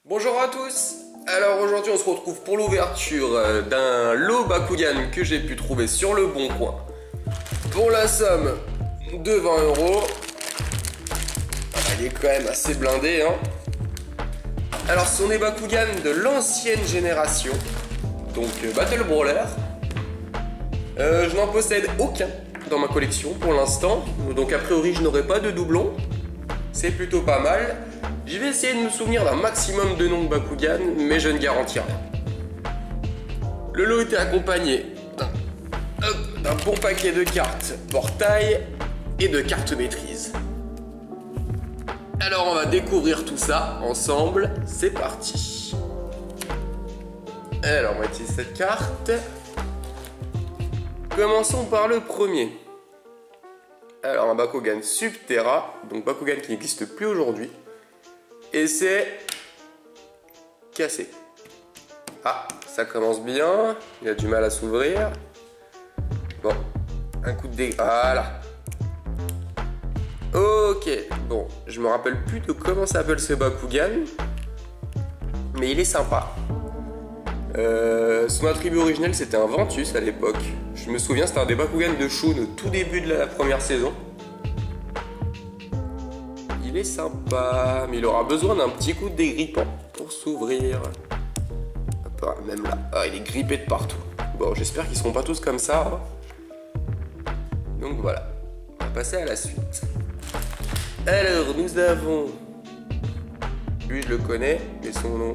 Bonjour à tous. Alors aujourd'hui on se retrouve pour l'ouverture d'un lot Bakugan que j'ai pu trouver sur le bon coin pour la somme de 20 €. Il est quand même assez blindé hein. Alors ce sont des Bakugan de l'ancienne génération, donc Battle Brawler. Je n'en possède aucun dans ma collection pour l'instant, donc a priori je n'aurai pas de doublon. C'est plutôt pas mal. Je vais essayer de me souvenir d'un maximum de noms de Bakugan, mais je ne garantis rien. Le lot était accompagné d'un bon paquet de cartes portail et de cartes maîtrise. Alors on va découvrir tout ça ensemble, c'est parti. Alors on va utiliser cette carte. Commençons par le premier. Alors un Bakugan Subterra, donc Bakugan qui n'existe plus aujourd'hui. Et c'est cassé. Ah, ça commence bien. Il a du mal à s'ouvrir. Bon, un coup de dé... Voilà. Ok, bon, je me rappelle plus de comment s'appelle ce Bakugan. Mais il est sympa. Son attribut originel, c'était un Ventus à l'époque. Je me souviens, c'était un des Bakugan de Shun au tout début de la première saison. Il est sympa, mais il aura besoin d'un petit coup de dégrippant pour s'ouvrir. Même là, ah, il est grippé de partout. Bon, j'espère qu'ils seront pas tous comme ça. Donc voilà, on va passer à la suite. Alors, nous avons... Lui, je le connais, mais son nom...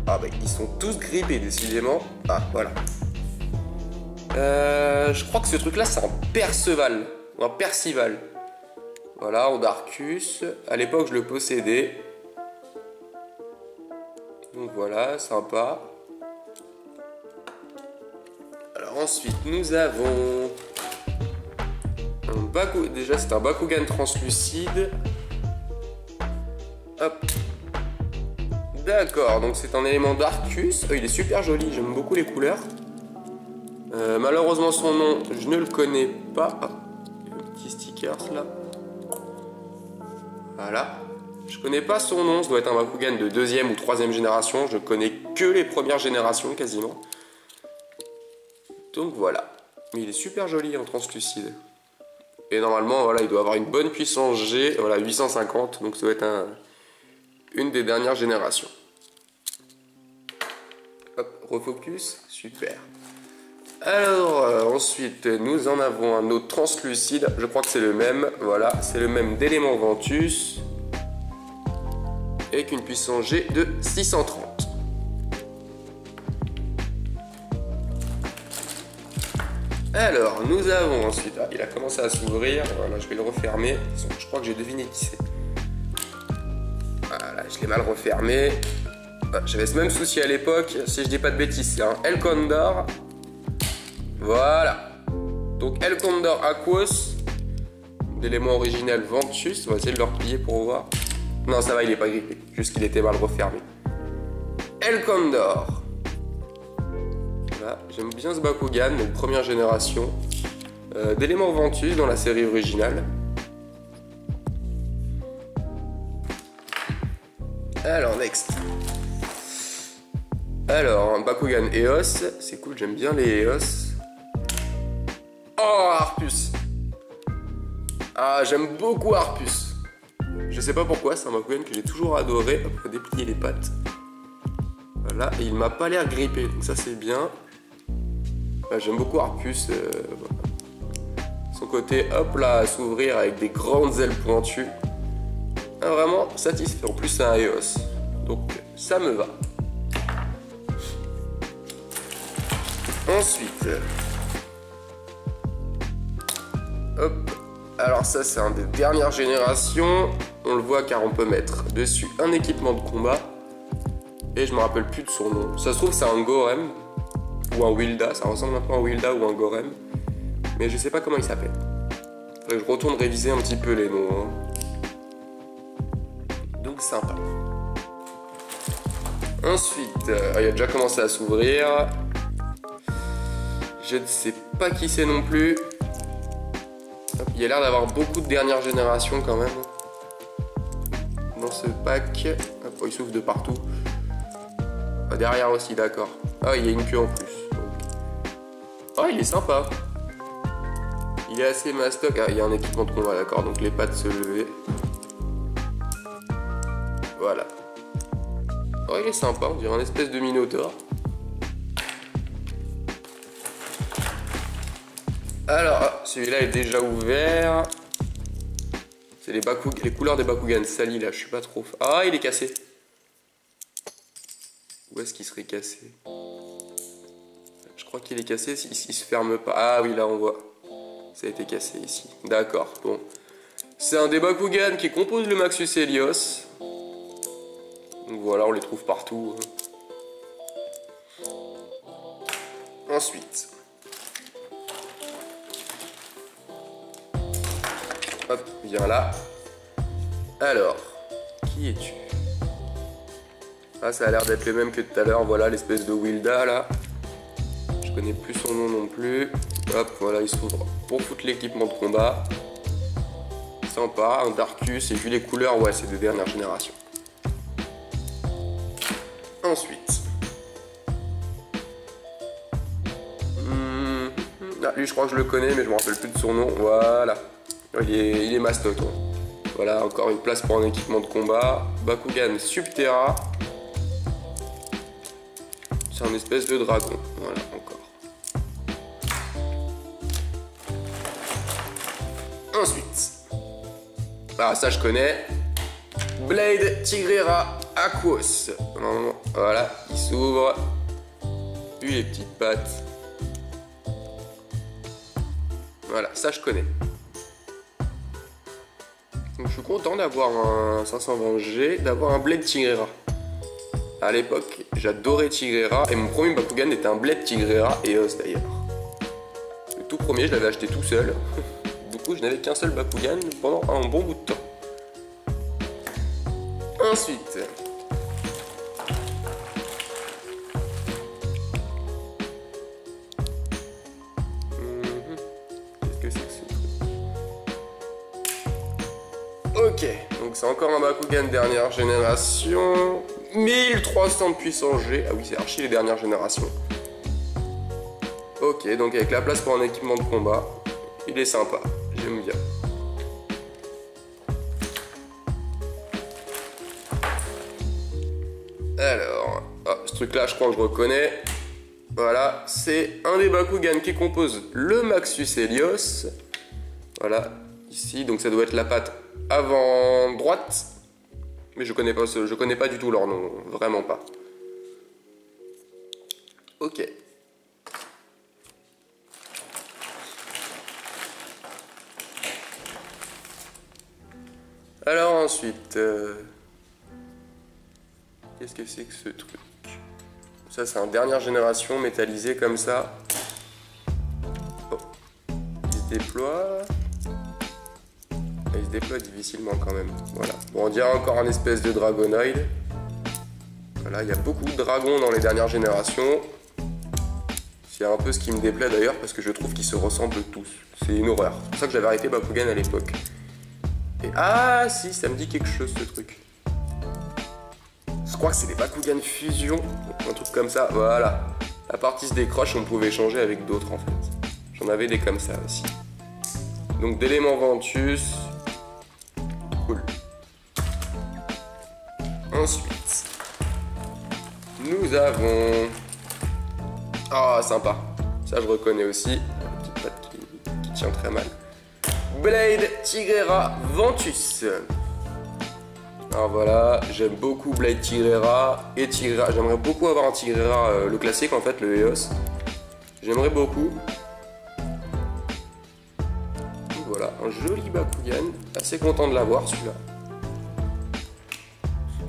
Ah bah, ils sont tous grippés, décidément. Ah, voilà. Je crois que ce truc-là, c'est un Perceval. Ou un Percival. Voilà, en Darkus. À l'époque, je le possédais. Donc voilà, sympa. Alors ensuite, nous avons... Déjà, c'est un Bakugan translucide. Hop. D'accord, donc c'est un élément Darkus. Il est super joli, j'aime beaucoup les couleurs. Malheureusement, son nom, je ne le connais pas. Ah, le petit sticker là. Voilà. Je connais pas son nom, ça doit être un Bakugan de 2e ou 3e génération. Je connais que les premières générations quasiment. Donc voilà. Mais il est super joli en translucide. Et normalement, voilà, il doit avoir une bonne puissance G. Voilà, 850. Donc ça doit être une des dernières générations. Hop, refocus. Super. Alors, ensuite, nous en avons un autre translucide. Je crois que c'est le même. Voilà, c'est le même d'élément Ventus. Avec une puissance G de 630. Alors, nous avons ensuite... Ah, il a commencé à s'ouvrir. Voilà, je vais le refermer. Je crois que j'ai deviné qui c'est. Voilà, je l'ai mal refermé. J'avais ce même souci à l'époque. Si je dis pas de bêtises, c'est un Elkondor. Voilà. Donc Elkondor Aquos. D'élément originel Ventus. On va essayer de le replier pour voir. Non, ça va, il est pas grippé. Juste qu'il était mal refermé. Elkondor. Voilà, j'aime bien ce Bakugan, donc première génération. D'élément Ventus dans la série originale. Alors, next. Alors, un Bakugan Eos. C'est cool, j'aime bien les Eos. Oh, Harpus. Ah, j'aime beaucoup Harpus. Je sais pas pourquoi, c'est un Bakugan que j'ai toujours adoré. Hop, on va déplier les pattes. Voilà, et il m'a pas l'air grippé, donc ça c'est bien. J'aime beaucoup Harpus. Voilà. Son côté, hop là, à s'ouvrir avec des grandes ailes pointues. Ah, vraiment satisfait. En plus, c'est un Eos. Donc, ça me va. Ensuite. Hop. Alors ça, c'est un des dernières générations. On le voit car on peut mettre dessus un équipement de combat. Et je me rappelle plus de son nom. Ça se trouve, c'est un Gorem. Ou un Wilda. Ça ressemble un peu à un Wilda ou un Gorem. Mais je sais pas comment il s'appelle. Faudrait que je retourne réviser un petit peu les noms. Hein. Donc sympa. Ensuite, il a déjà commencé à s'ouvrir. Je ne sais pas qui c'est non plus. Il a l'air d'avoir beaucoup de dernière génération quand même. Dans ce pack, hop, Oh, il souffle de partout. Ah, derrière aussi, d'accord. Ah, il y a une queue en plus. Oh, il est sympa. Il est assez mastoc. Ah, il y a un équipement de combat, d'accord. Donc les pattes se lever. Voilà. Oh, il est sympa. On dirait un espèce de minotaure. Alors, celui-là est déjà ouvert. C'est les couleurs des Bakugan salis là, je suis pas trop... Ah, il est cassé. Où est-ce qu'il serait cassé? Je crois qu'il est cassé, il se ferme pas. Ah oui, là on voit. Ça a été cassé ici. D'accord, bon. C'est un des Bakugan qui compose le Maxus Helios. Donc voilà, on les trouve partout. Ensuite... Hop, viens là. Alors, qui es-tu? Ah, ça a l'air d'être le même que tout à l'heure. Voilà l'espèce de Wilda là. Je connais plus son nom non plus. Hop, voilà, il s'ouvre pour foutre l'équipement de combat. Sympa, un Darkus. Et vu les couleurs, ouais, c'est de dernière génération. Ensuite. Ah, lui, je crois que je le connais, mais je me rappelle plus de son nom. Voilà. Il est mastoc. Voilà, encore une place pour un équipement de combat. Bakugan Subterra. C'est un espèce de dragon. Voilà, encore. Ensuite. Ah, ça je connais. Blade Tigrera Aquos. Voilà, il s'ouvre. Puis les petites pattes. Voilà, ça je connais. Donc je suis content d'avoir un 520G, d'avoir un Blade Tigrera. À l'époque, j'adorais Tigrera et mon premier Bakugan était un Blade Tigrera EOS d'ailleurs. Le tout premier, je l'avais acheté tout seul. Du coup, je n'avais qu'un seul Bakugan pendant un bon bout de temps. Ensuite... Qu'est-ce que c'est que ce truc? Ok, donc c'est encore un Bakugan dernière génération. 1300 de puissance G. Ah oui, c'est archi les dernières générations. Ok, donc avec la place pour un équipement de combat. Il est sympa, j'aime bien. Alors, ce truc là je crois que je reconnais. Voilà, c'est un des Bakugan qui compose le Maxus Helios. Voilà, ici, donc ça doit être la patte avant droite. Mais je connais pas du tout leur nom, vraiment pas. Ok. Alors ensuite, qu'est-ce que c'est que ce truc? Ça c'est un dernière génération métallisé comme ça. Oh. Il se déploie. Il se déploie difficilement quand même. Voilà. Bon, on dirait encore un espèce de Dragonoid. Voilà, il y a beaucoup de dragons dans les dernières générations. C'est un peu ce qui me déplaît d'ailleurs parce que je trouve qu'ils se ressemblent tous. C'est une horreur. C'est pour ça que j'avais arrêté Bakugan à l'époque. Et ah si, ça me dit quelque chose ce truc. Je crois que c'est des Bakugan Fusion, un truc comme ça. Voilà. La partie se décroche, on pouvait échanger avec d'autres en fait. J'en avais des comme ça aussi. Donc d'éléments Ventus. Cool. Ensuite, nous avons... Ah, sympa. Ça, je reconnais aussi. La petite patte qui tient très mal. Blade Tigrera Ventus. Alors voilà, j'aime beaucoup Blade Tigrera et Tigrera. J'aimerais beaucoup avoir un Tigrera, le classique en fait, le EOS. J'aimerais beaucoup. Voilà, un joli Bakugan, assez content de l'avoir celui-là.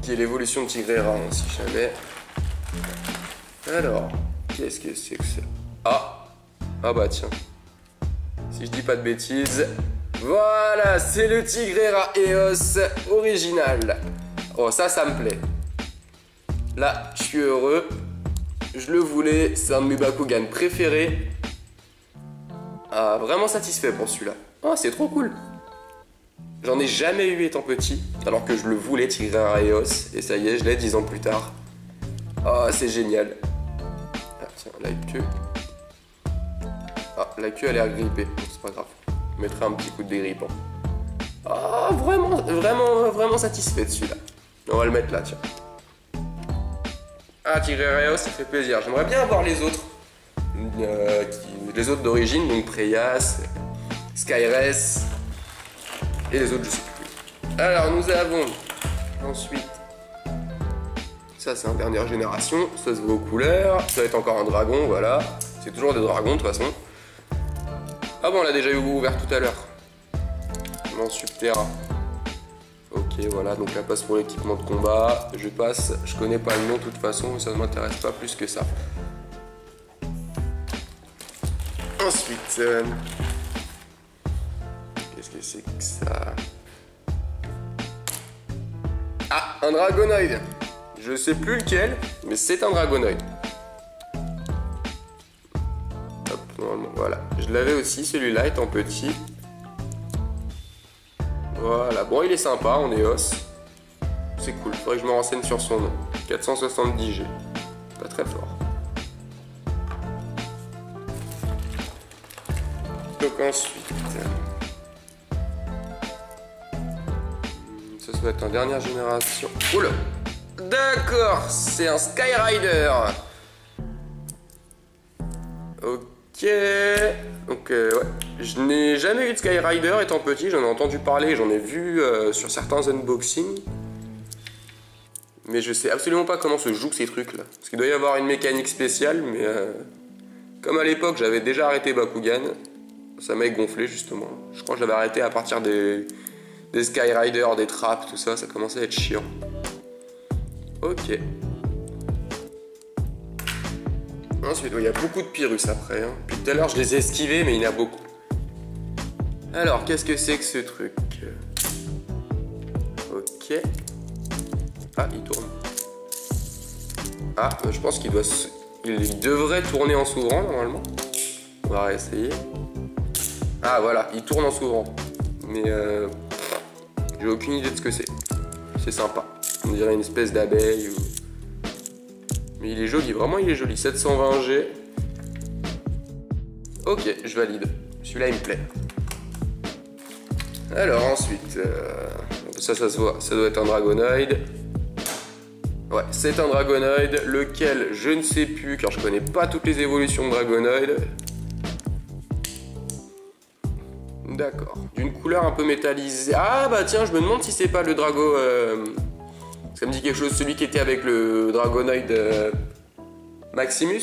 Qui est l'évolution de Tigrera, hein, si jamais. Alors, qu'est-ce que c'est que ça? Ah bah tiens. Si je dis pas de bêtises, voilà, c'est le Tigrera EOS original. Oh, ça me plaît. Là, je suis heureux. Je le voulais, c'est un de mes Bakugan préférés. Ah, vraiment satisfait pour celui-là. Oh, c'est trop cool. J'en ai jamais eu étant petit. Alors que je le voulais, Tigreria Eos. Et ça y est, je l'ai 10 ans plus tard. Oh, c'est génial. Ah, tiens, la queue. Ah, la queue, elle est agrippée. Bon, c'est pas grave. Je mettrai un petit coup de dégrippant. Ah, vraiment satisfait de celui-là. On va le mettre là, tiens. Ah, Tigreria Eos, ça fait plaisir. J'aimerais bien avoir les autres. Les autres d'origine, donc Preyas, Skyress et les autres, je sais plus. Alors, nous avons ensuite. Ça, c'est en dernière génération. Ça se voit aux couleurs. Ça va être encore un dragon, voilà. C'est toujours des dragons, de toute façon. Ah bon, on l'a déjà ouvert tout à l'heure. Non, Subterra. Ok, voilà, donc la passe pour l'équipement de combat. Je passe, je connais pas le nom de toute façon, ça ne m'intéresse pas plus que ça. Ensuite, qu'est-ce que c'est que ça? Ah, un Dragonoid. Je sais plus lequel, mais c'est un Dragonoid. Hop, normalement, voilà. Je l'avais aussi, celui-là étant petit. Voilà, bon il est sympa en EOS. C'est cool, faudrait que je me renseigne sur son nom. 470G. Pas très fort. Donc ensuite... ça doit être en dernière génération. Oula! D'accord, c'est un Skyrider. Ok. Donc ouais, je n'ai jamais eu de Skyrider étant petit, j'en ai entendu parler, j'en ai vu sur certains unboxings. Mais je sais absolument pas comment se jouent ces trucs là. Parce qu'il doit y avoir une mécanique spéciale, mais comme à l'époque j'avais déjà arrêté Bakugan, ça m'a gonflé justement. Je crois que j'avais arrêté à partir des Skyriders, des traps, tout ça, ça commençait à être chiant. Ok. Ensuite, il y a beaucoup de Pyrrhus après. Hein. Puis tout à l'heure, je les ai esquivés, mais il y en a beaucoup. Alors, qu'est-ce que c'est que ce truc? Ok. Ah, il tourne. Ah, je pense qu'il il devrait tourner en s'ouvrant, normalement. On va réessayer. Ah, voilà, il tourne en s'ouvrant. Mais j'ai aucune idée de ce que c'est. C'est sympa. On dirait une espèce d'abeille ou... Mais il est joli, vraiment il est joli. 720G. Ok, je valide. Celui-là il me plaît. Alors ensuite, ça se voit, ça doit être un Dragonoid. Ouais, c'est un Dragonoid, lequel je ne sais plus car je connais pas toutes les évolutions de Dragonoid. D'accord. D'une couleur un peu métallisée. Ah bah tiens, je me demande si c'est pas le Drago... Ça me dit quelque chose, celui qui était avec le Dragonoid Maximus.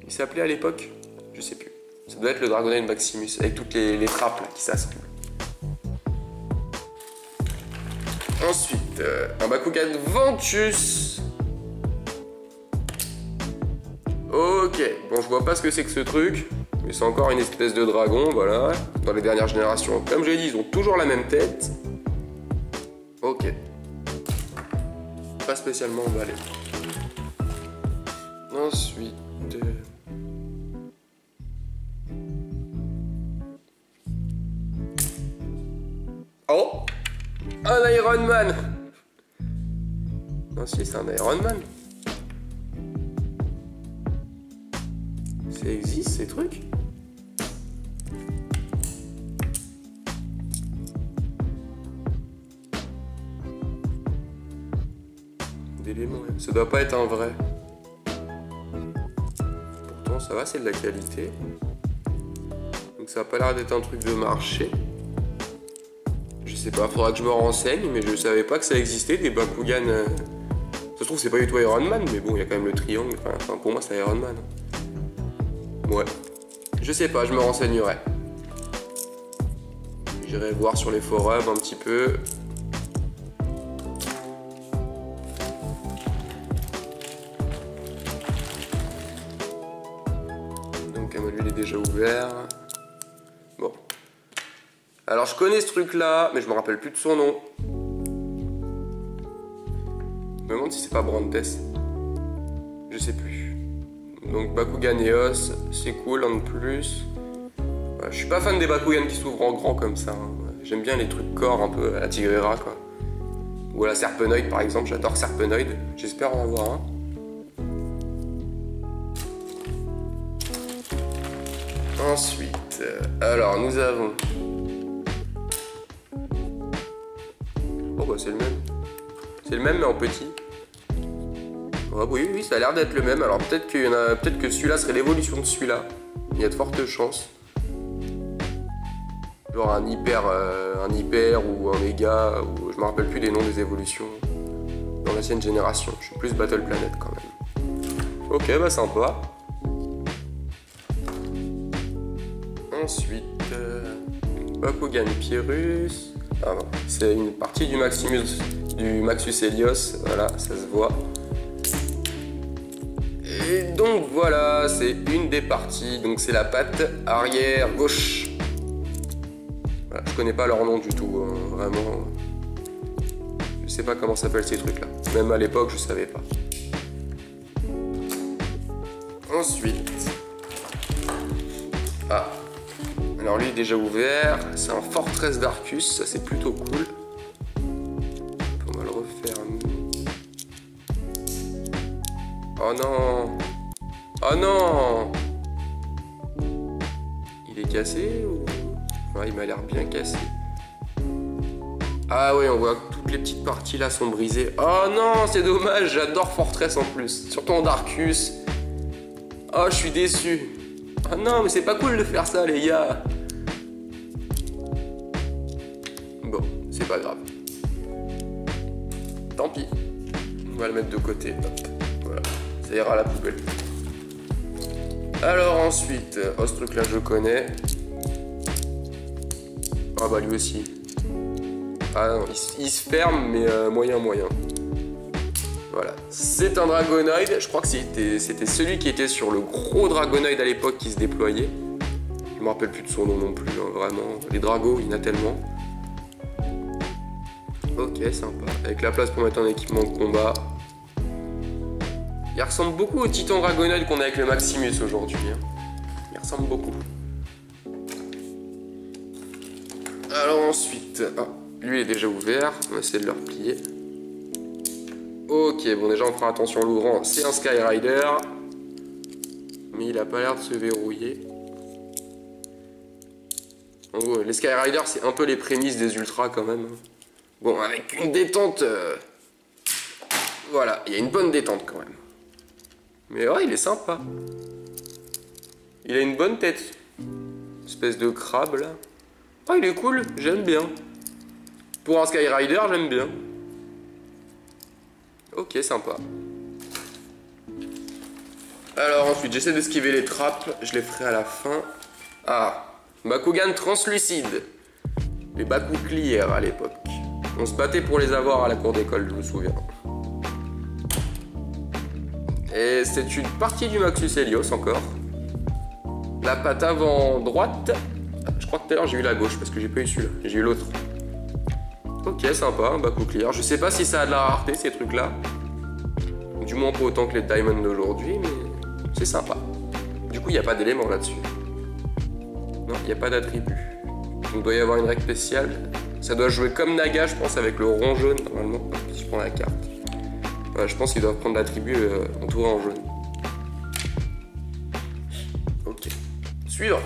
Il s'appelait à l'époque? Je sais plus. Ça doit être le Dragonoid Maximus, avec toutes les trappes là, qui s'assemblent. Ensuite, un Bakugan Ventus. Ok, bon je vois pas ce que c'est que ce truc. Mais c'est encore une espèce de dragon, voilà. Dans les dernières générations, comme j'ai dit, ils ont toujours la même tête. Ok. Pas spécialement emballé. Ensuite... Oh! Un Iron Man! Non, si, c'est un Iron Man. Ça existe, ces trucs? D'éléments, ça doit pas être un vrai. Pourtant, ça va, c'est de la qualité. Donc ça a pas l'air d'être un truc de marché. Je sais pas, faudra que je me renseigne, mais je savais pas que ça existait, des Bakugan. Ça se trouve, c'est pas du tout Iron Man, mais bon, il y a quand même le triangle. Enfin, pour moi, c'est Iron Man. Ouais. Je sais pas, je me renseignerai. J'irai voir sur les forums un petit peu. Donc, un module est déjà ouvert. Bon. Alors, je connais ce truc-là, mais je me rappelle plus de son nom. Je me demande si c'est pas Brandes. Je sais plus. Donc Bakugan Eos, c'est cool en plus. Ouais, je suis pas fan des Bakugan qui s'ouvrent en grand comme ça. Hein. J'aime bien les trucs corps un peu à la Tigreria quoi. Ou la Serpenoid par exemple, j'adore Serpenoid. J'espère en avoir un. Ensuite, alors nous avons... Oh bah c'est le même. C'est le même mais en petit. Oh, oui, ça a l'air d'être le même. Alors peut-être que celui-là serait l'évolution de celui-là. Il y a de fortes chances. Genre un hyper ou un méga, ou je me rappelle plus des noms des évolutions dans l'ancienne génération. Je suis plus Battle Planet quand même. Ok, bah sympa. Ensuite, Bakugan Pyrrhus. Ah non, c'est une partie du Maxus Helios. Voilà, ça se voit. Et donc voilà, c'est une des parties. Donc c'est la patte arrière gauche. Voilà, je connais pas leur nom du tout, hein, vraiment. Je sais pas comment s'appellent ces trucs là. Même à l'époque, je savais pas. Ensuite. Ah. Alors lui est déjà ouvert. C'est un Fortress d'Arcus, ça c'est plutôt cool. On va le refaire. Oh non. Oh non. Il est cassé ou... Ouais, il m'a l'air bien cassé. Ah ouais, on voit que toutes les petites parties là sont brisées. Oh non, c'est dommage, j'adore Fortress en plus. Surtout en Darkus. Oh, je suis déçu. Ah non, mais c'est pas cool de faire ça, les gars. Bon, c'est pas grave. Tant pis. On va le mettre de côté. Hop. Voilà, ça ira à la poubelle. Alors ensuite, oh, ce truc là je connais. Ah bah lui aussi. Ah non, il se ferme, mais moyen. Voilà. C'est un Dragonoid. Je crois que c'était celui qui était sur le gros Dragonoid à l'époque qui se déployait. Je me rappelle plus de son nom non plus, hein, vraiment. Les Dragos, il y en a tellement. Ok, sympa. Avec la place pour mettre un équipement de combat. Il ressemble beaucoup au Titan Dragonoid qu'on a avec le Maximus aujourd'hui. Hein. Il ressemble beaucoup. Alors ensuite, lui est déjà ouvert, on va essayer de le replier. Ok, bon déjà on fera attention en l'ouvrant, c'est un Skyrider. Mais il a pas l'air de se verrouiller. En gros, les Skyriders c'est un peu les prémices des Ultras quand même. Bon, avec une détente... Voilà, il y a une bonne détente quand même. Mais ouais, il est sympa. Il a une bonne tête. Espèce de crabe là. Oh, il est cool, j'aime bien. Pour un Skyrider, j'aime bien. Ok, sympa. Alors ensuite, j'essaie d'esquiver les trappes. Je les ferai à la fin. Ah, Bakugan translucide. Les Baku Clear à l'époque. On se battait pour les avoir à la cour d'école, je me souviens. Et c'est une partie du Maxus Helios encore. La patte avant droite. Je crois que tout à l'heure j'ai eu la gauche parce que j'ai pas eu celui-là, j'ai eu l'autre. Ok, sympa, un Baku Clear. Je sais pas si ça a de la rareté ces trucs-là. Du moins pas autant que les Diamonds d'aujourd'hui, mais c'est sympa. Du coup, il n'y a pas d'éléments là-dessus. Non, il n'y a pas d'attribut. Donc il doit y avoir une règle spéciale. Ça doit jouer comme Naga, je pense, avec le rond jaune normalement. Si je prends la carte. Ouais, je pense qu'ils doivent prendre l'attribut entouré en jaune. Ok. Suivant.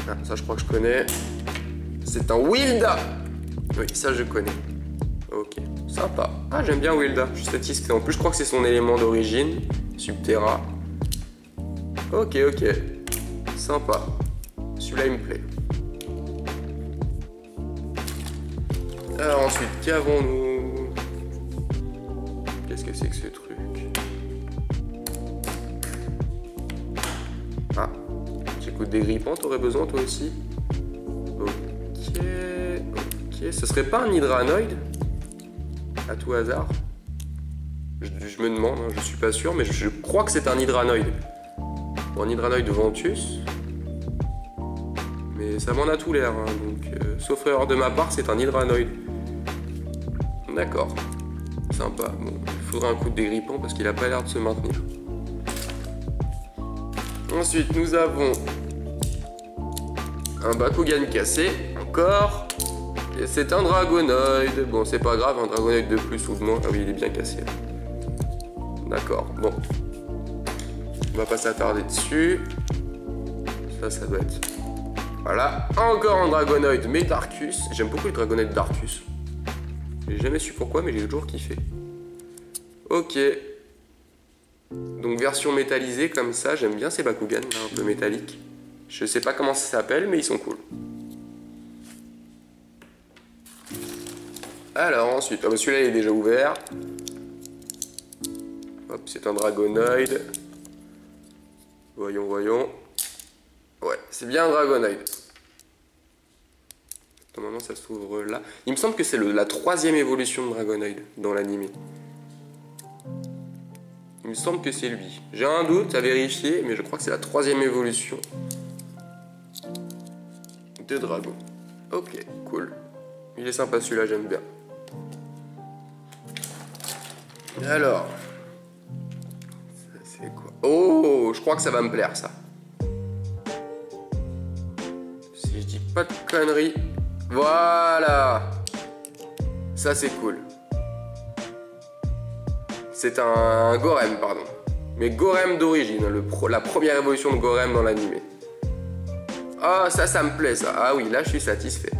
Ah, ça je crois que je connais. C'est un Wilda. Oui, ça je connais. Ok, sympa. Ah, j'aime bien Wilda. Je suis satisfait. En plus, je crois que c'est son élément d'origine. Subterra. Ok. Sympa. Celui-là, il me plaît. Alors ensuite, qu'avons-nous? Qu'est-ce que c'est que ce truc? Ah, j'écoute des grippants, t'aurais besoin toi aussi? Ok. Ce serait pas un Hydranoid? À tout hasard? Je me demande, hein, je suis pas sûr, mais je crois que c'est un Hydranoid. Bon, un Hydranoid de Ventus. Mais ça m'en a tout l'air, hein, donc sauf erreur de ma part, c'est un Hydranoid. D'accord. Sympa. Bon, il faudra un coup de dégrippant parce qu'il a pas l'air de se maintenir. Ensuite, nous avons un Bakugan cassé, encore. C'est un Dragonoid. Bon, c'est pas grave, un Dragonoid de plus ou de moins. Ah oui, il est bien cassé. D'accord, bon. On va pas s'attarder dessus. Ça doit être... Voilà, encore un Dragonoid, mais Darkus. J'aime beaucoup les Dragonoid Darkus. J'ai jamais su pourquoi, mais j'ai toujours kiffé. Ok. Donc version métallisée comme ça, j'aime bien ces Bakugan, là, un peu métalliques. Je sais pas comment ça s'appelle, mais ils sont cool. Alors ensuite, oh bah celui-là il est déjà ouvert. Hop, c'est un Dragonoid. Voyons, voyons. Ouais, c'est bien un Dragonoid. Maintenant ça s'ouvre là. Il me semble que c'est la 3e évolution de Dragonoid dans l'anime. Il me semble que c'est lui. J'ai un doute à vérifier, mais je crois que c'est la 3e évolution de Dragon. Ok, cool. Il est sympa celui-là, j'aime bien. Alors, ça c'est quoi? Oh, je crois que ça va me plaire ça. Si je dis pas de conneries. Voilà. Ça c'est cool. C'est un Gorem, pardon. Mais Gorem d'origine, la première évolution de Gorem dans l'anime. Ah, ça me plaît ça. Ah oui, là je suis satisfait.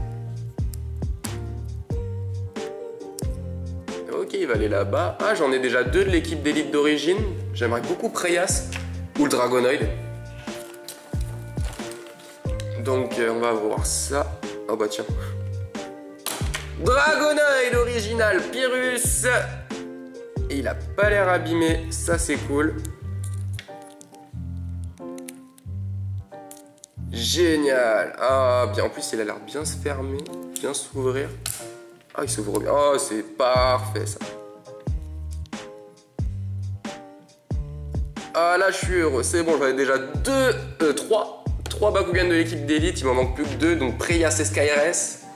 Ok, il va aller là-bas. Ah, j'en ai déjà 2 de l'équipe d'élite d'origine. J'aimerais beaucoup Preyas ou le Dragonoid. Donc on va voir ça. Oh bah tiens. Dragonoid original Pyrrhus. Il a pas l'air abîmé, ça c'est cool. Génial. Ah bien, en plus il a l'air bien se fermer, bien s'ouvrir. Ah il s'ouvre bien, oh c'est parfait ça. Ah là je suis heureux, c'est bon, j'avais déjà 3 Bakugan de l'équipe d'élite, il m'en manque plus que 2, donc Preyas et Skyres.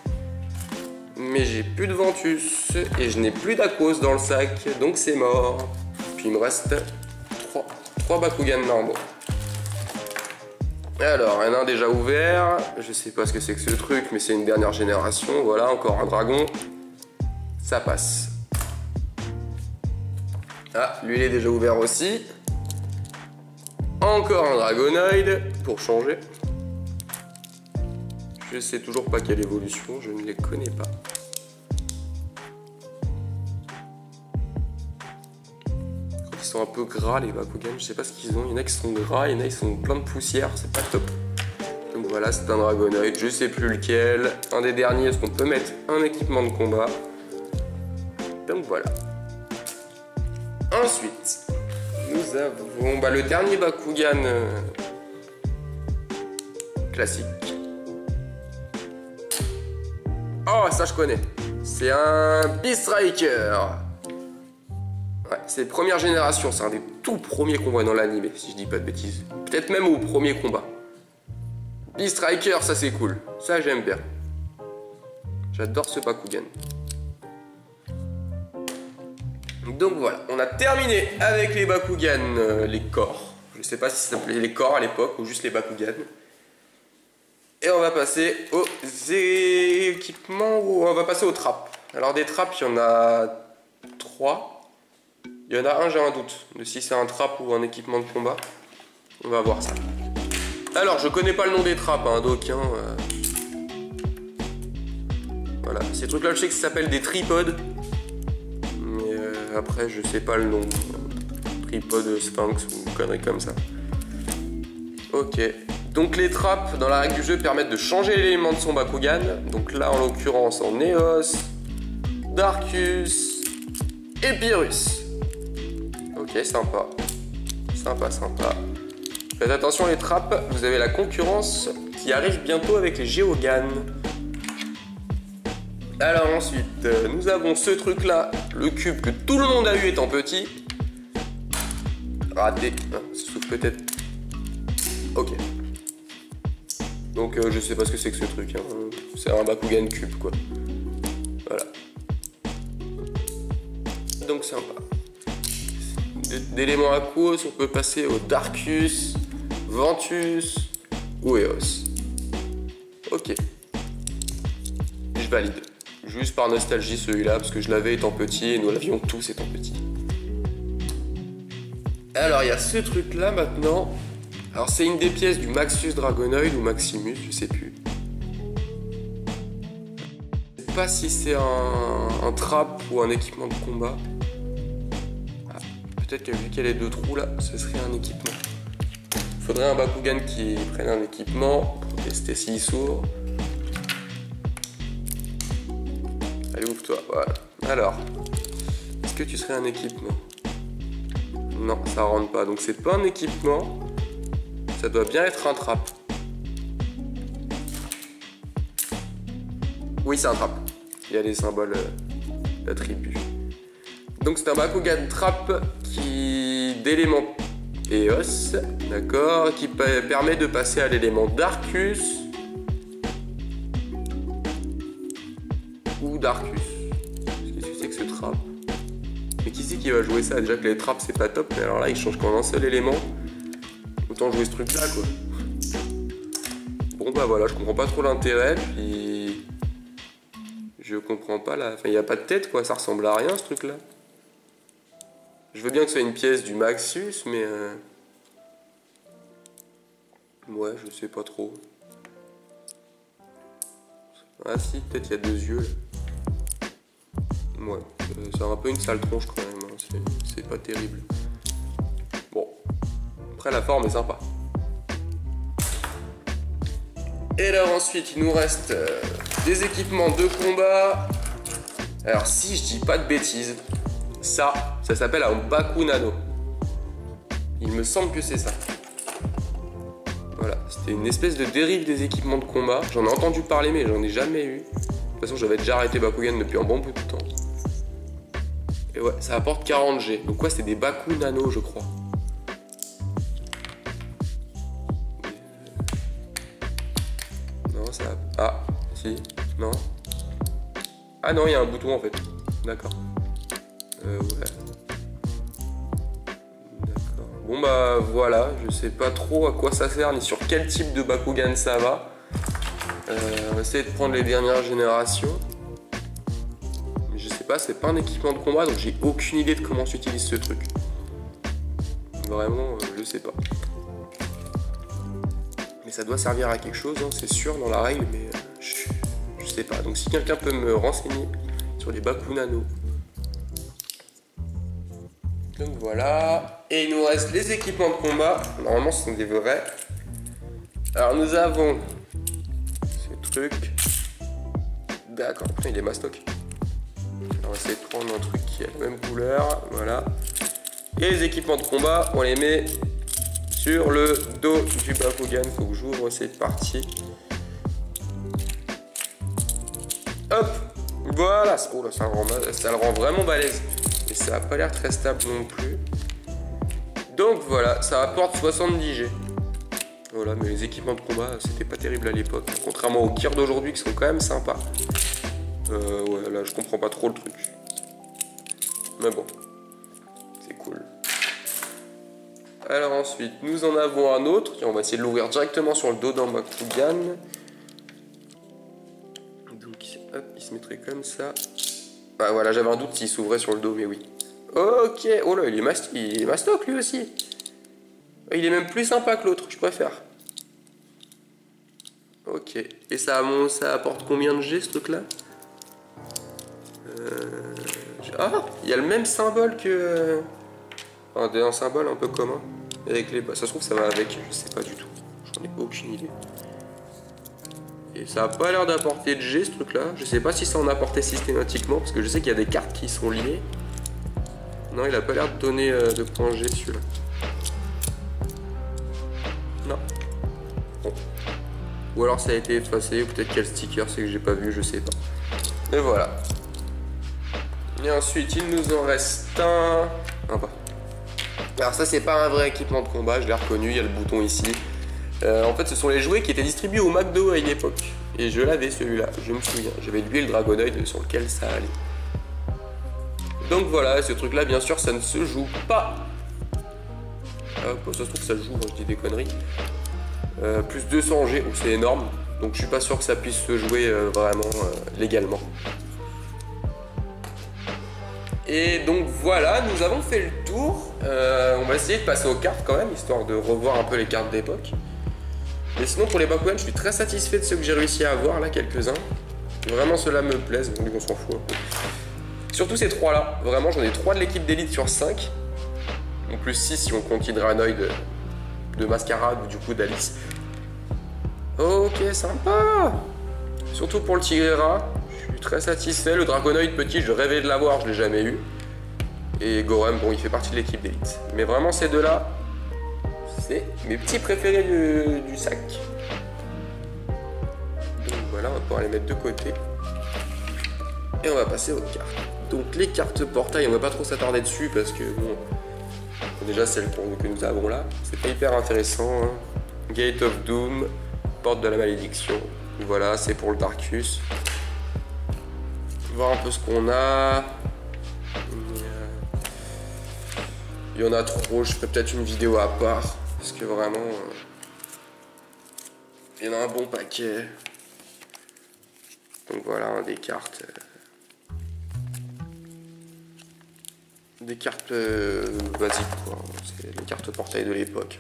Mais j'ai plus de Ventus et je n'ai plus d'Akos dans le sac, donc c'est mort. Puis il me reste 3 Bakugan normaux. Alors, un déjà ouvert, je sais pas ce que c'est que ce truc, mais c'est une dernière génération, voilà, encore un dragon. Ça passe. Ah, lui il est déjà ouvert aussi. Encore un Dragonoid, pour changer. Je sais toujours pas quelle évolution, je ne les connais pas. Ils sont un peu gras les Bakugan, je sais pas ce qu'ils ont. Il y en a qui sont gras, il y en a qui sont plein de poussière, c'est pas top. Donc voilà, c'est un Dragonoid, je sais plus lequel. Un des derniers, est-ce qu'on peut mettre un équipement de combat? Donc voilà. Ensuite, nous avons le dernier Bakugan classique. Oh, ça je connais. C'est un Beast Striker. Ouais, c'est première génération, c'est un des tout premiers qu'on voit dans l'anime, si je dis pas de bêtises. Peut-être même au premier combat. Beast Striker, ça c'est cool. Ça j'aime bien. J'adore ce Bakugan. Donc voilà, on a terminé avec les Bakugan, les corps. Je sais pas si ça s'appelait les corps à l'époque ou juste les Bakugan. Et on va passer aux équipements, ou on va passer aux trappes. Alors des trappes, il y en a 3. Il y en a un, j'ai un doute de si c'est un trap ou un équipement de combat. On va voir ça. Alors, je connais pas le nom des trappes, hein, d'aucun. Voilà, ces trucs-là, je sais que ça s'appelle des tripodes. Mais après, je sais pas le nom. Tripode Sphinx ou conneries comme ça. Ok. Donc les trappes dans la règle du jeu permettent de changer l'élément de son Bakugan. Donc là en l'occurrence en Eos, Darkus et Pyrrhus. Ok, sympa. Sympa, sympa. Faites attention les trappes, vous avez la concurrence qui arrive bientôt avec les Geogan. Alors ensuite, nous avons ce truc là, le cube que tout le monde a eu étant petit. Raté. Ah, ça s'ouvre peut-être. Ok. Donc je sais pas ce que c'est que ce truc, hein. C'est un Bakugan cube quoi. Voilà. Donc sympa. D'éléments aquos, on peut passer au Darkus, Ventus ou Eos. Ok. Je valide. Juste par nostalgie celui-là, parce que je l'avais étant petit et nous l'avions tous étant petits. Alors il y a ce truc là maintenant. Alors c'est une des pièces du Maxus Dragonoid ou Maximus, je sais plus. Je sais pas si c'est un trap ou un équipement de combat. Ah, peut-être que vu qu'il y a les deux trous là, ce serait un équipement. Faudrait un Bakugan qui prenne un équipement pour tester s'il s'ouvre. Allez, ouvre-toi, voilà. Alors, est-ce que tu serais un équipement? Non, ça rentre pas. Donc c'est pas un équipement. Ça doit bien être un trap. Oui, c'est un trap. Il y a les symboles d'attributs. Donc c'est un Bakugan trap d'élément EOS, d'accord, qui permet de passer à l'élément d'Arcus ou d'Arcus. Qu'est-ce que c'est que ce trap? Mais qui c'est qui va jouer ça? Déjà que les traps c'est pas top, mais alors là il change qu'en un seul élément. Autant jouer ce truc là quoi. Bon bah voilà, je comprends pas trop l'intérêt, puis je comprends pas la... Enfin il n'y a pas de tête quoi, ça ressemble à rien ce truc là. Je veux bien que ce soit une pièce du Maxus, mais... Ouais, je sais pas trop. Ah si, peut-être il y a deux yeux. Ouais, c'est un peu une sale tronche quand même, hein. C'est pas terrible. Bon, après la forme est sympa. Et alors ensuite, il nous reste des équipements de combat. Alors si je dis pas de bêtises, ça s'appelle un Bakunano. Il me semble que c'est ça. Voilà, c'était une espèce de dérive des équipements de combat. J'en ai entendu parler, mais j'en ai jamais eu. De toute façon, j'avais déjà arrêté Bakugan depuis un bon bout de temps. Et ouais, ça apporte 40 G. Donc quoi, c'est des Bakunano, je crois. Non, ça... Ah, si, non. Ah non, il y a un bouton en fait. D'accord. Ouais. D'accord. Bon bah voilà, je sais pas trop à quoi ça sert ni sur quel type de Bakugan ça va. On va essayer de prendre les dernières générations. Mais je sais pas, c'est pas un équipement de combat donc j'ai aucune idée de comment s'utilise ce truc. Vraiment, je sais pas. Mais ça doit servir à quelque chose, hein, c'est sûr dans la règle, mais je sais pas. Donc si quelqu'un peut me renseigner sur les Bakunano. Donc voilà, et il nous reste les équipements de combat. Normalement ce sont des vrais. Alors nous avons ce truc. D'accord, il est mastoc. On va essayer de prendre un truc qui a la même couleur, voilà. Et les équipements de combat, on les met sur le dos du Bakugan. Faut que j'ouvre cette partie. Hop, voilà. Oh là, ça le rend vraiment balèze. Et ça n'a pas l'air très stable non plus. Donc voilà, ça apporte 70 G. Voilà, mais les équipements de combat, c'était pas terrible à l'époque. Contrairement aux gears d'aujourd'hui qui sont quand même sympas. Ouais, là, je comprends pas trop le truc. Mais bon, c'est cool. Alors ensuite, nous en avons un autre. On va essayer de l'ouvrir directement sur le dos d'un Bakugan. Donc, hop, il se mettrait comme ça. Ah voilà, j'avais un doute s'il s'ouvrait sur le dos, mais oui. Ok, oh là, il est mastoc lui aussi. Il est même plus sympa que l'autre, je préfère. Ok, et ça apporte combien de G ce truc là? Ah, il y a le même symbole que... un symbole un peu commun. Avec les... Ça se trouve ça va avec, je sais pas du tout. J'en ai aucune idée. Et ça a pas l'air d'apporter de G ce truc là. Je sais pas si ça en apportait systématiquement, parce que je sais qu'il y a des cartes qui sont liées. Non, il a pas l'air de donner de points G celui-là. Non. Bon. Ou alors ça a été effacé, ou peut-être quel sticker c'est que j'ai pas vu, je sais pas. Et voilà. Et ensuite il nous en reste un... Ah bah. Alors ça c'est pas un vrai équipement de combat, je l'ai reconnu, il y a le bouton ici. En fait ce sont les jouets qui étaient distribués au McDo à une époque. Et je l'avais celui-là, je me souviens. J'avais lui le Dragonoid sur lequel ça allait. Donc voilà, ce truc là bien sûr ça ne se joue pas. Ça se trouve ça se joue, moi je dis des conneries. Plus 200 G, c'est énorme. Donc je suis pas sûr que ça puisse se jouer vraiment légalement. Et donc voilà, nous avons fait le tour. On va essayer de passer aux cartes quand même, histoire de revoir un peu les cartes d'époque. Mais sinon pour les Bakugan, je suis très satisfait de ceux que j'ai réussi à avoir là, quelques-uns. Vraiment ceux-là me plaisent, donc on s'en fout un peu. Surtout ces 3 là, vraiment j'en ai 3 de l'équipe d'élite sur 5. En plus 6 si on compte Hydranoid de Mascarade ou du coup d'Alice. Ok, sympa. Surtout pour le Tigrera, je suis très satisfait. Le Draconoid petit, je rêvais de l'avoir, je l'ai jamais eu. Et Gorem, bon, il fait partie de l'équipe d'élite. Mais vraiment, ces deux-là, c'est mes petits préférés du sac. Donc voilà, on va pouvoir les mettre de côté. Et on va passer aux cartes. Donc les cartes portail, on va pas trop s'attarder dessus parce que bon, déjà celles que nous avons là, c'est pas hyper intéressant. Hein. Gate of Doom, Porte de la Malédiction. Voilà, c'est pour le Darkus. Voir un peu ce qu'on a. Il y en a trop, je ferai peut-être une vidéo à part. Parce que vraiment, il y en a un bon paquet. Donc voilà, des cartes. Des cartes basiques, quoi. C'est les cartes portail de l'époque.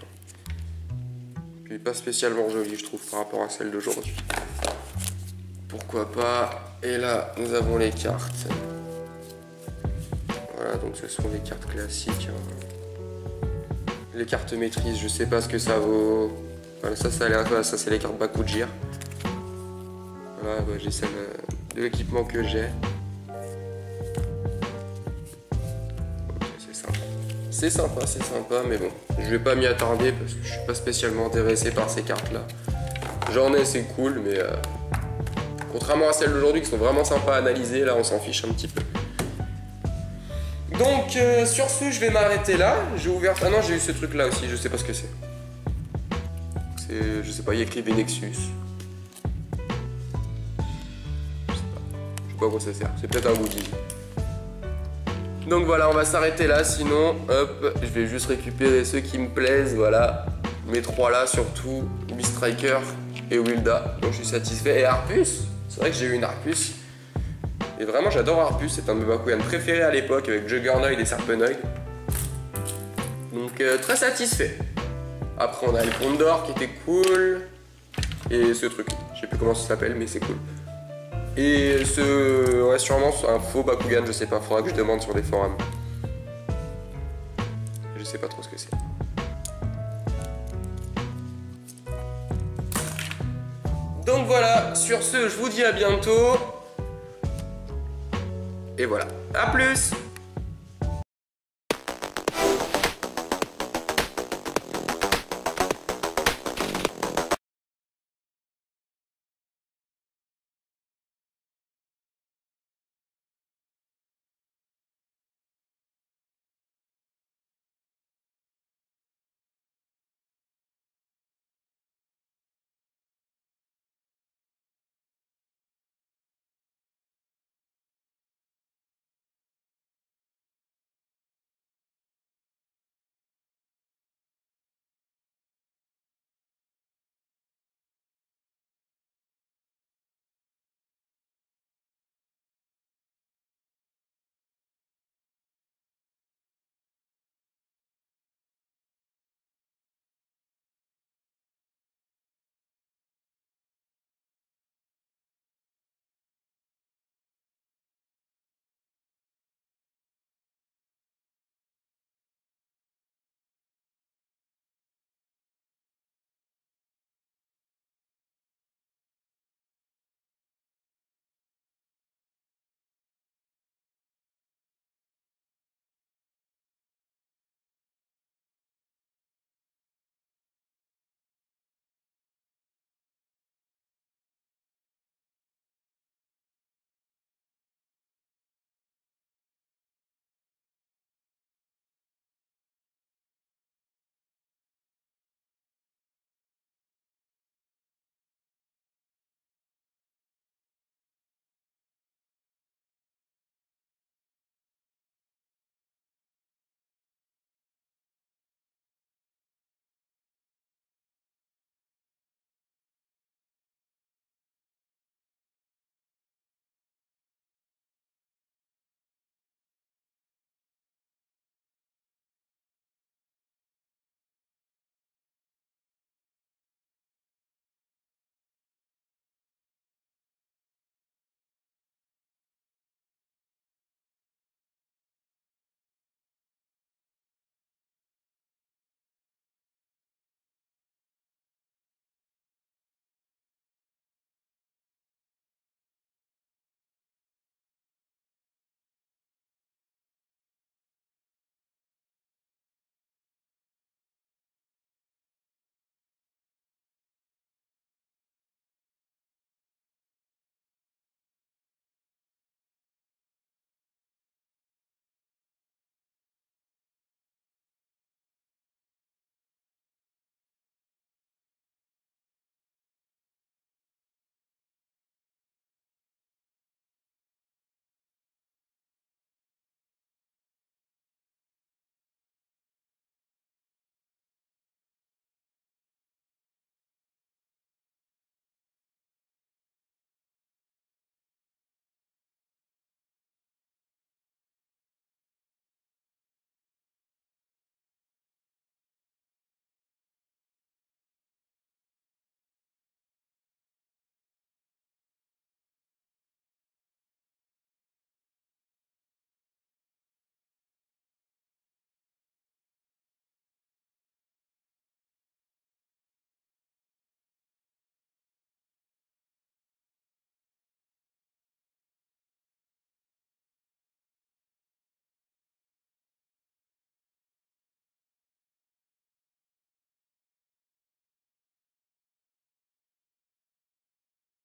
Puis pas spécialement jolies, je trouve, par rapport à celles d'aujourd'hui. Pourquoi pas. Et là, nous avons les cartes. Voilà, donc ce sont des cartes classiques. Les cartes maîtrise, je sais pas ce que ça vaut. Voilà, ça c'est les cartes Bakujir. Voilà, bah, j'ai celle de l'équipement que j'ai. Ok, c'est sympa, mais bon, je vais pas m'y attarder parce que je suis pas spécialement intéressé par ces cartes-là. J'en ai, c'est cool, mais contrairement à celles d'aujourd'hui qui sont vraiment sympas à analyser, là on s'en fiche un petit peu. Donc sur ce, je vais m'arrêter là. J'ai ouvert... Ah non, j'ai eu ce truc là aussi, je sais pas ce que c'est. Je sais pas, il y a écrit Nexus. Je sais pas à quoi ça sert, c'est peut-être un goodie. Donc voilà, on va s'arrêter là, sinon, hop, je vais juste récupérer ceux qui me plaisent, voilà. Mes 3 là surtout, Beastriker et Wilda, donc je suis satisfait. Et Arpus, c'est vrai que j'ai eu une Arpus. Et vraiment j'adore Arpus, c'est un de mes Bakugan préférés à l'époque avec Juggernoid et Serpenoid. Donc très satisfait. Après on a le Condor qui était cool. Et ce truc, je sais plus comment ça s'appelle mais c'est cool. Et ouais, sûrement un faux Bakugan, je sais pas, faudra que je demande sur des forums. Je sais pas trop ce que c'est. Donc voilà, sur ce, je vous dis à bientôt. Et voilà, à plus!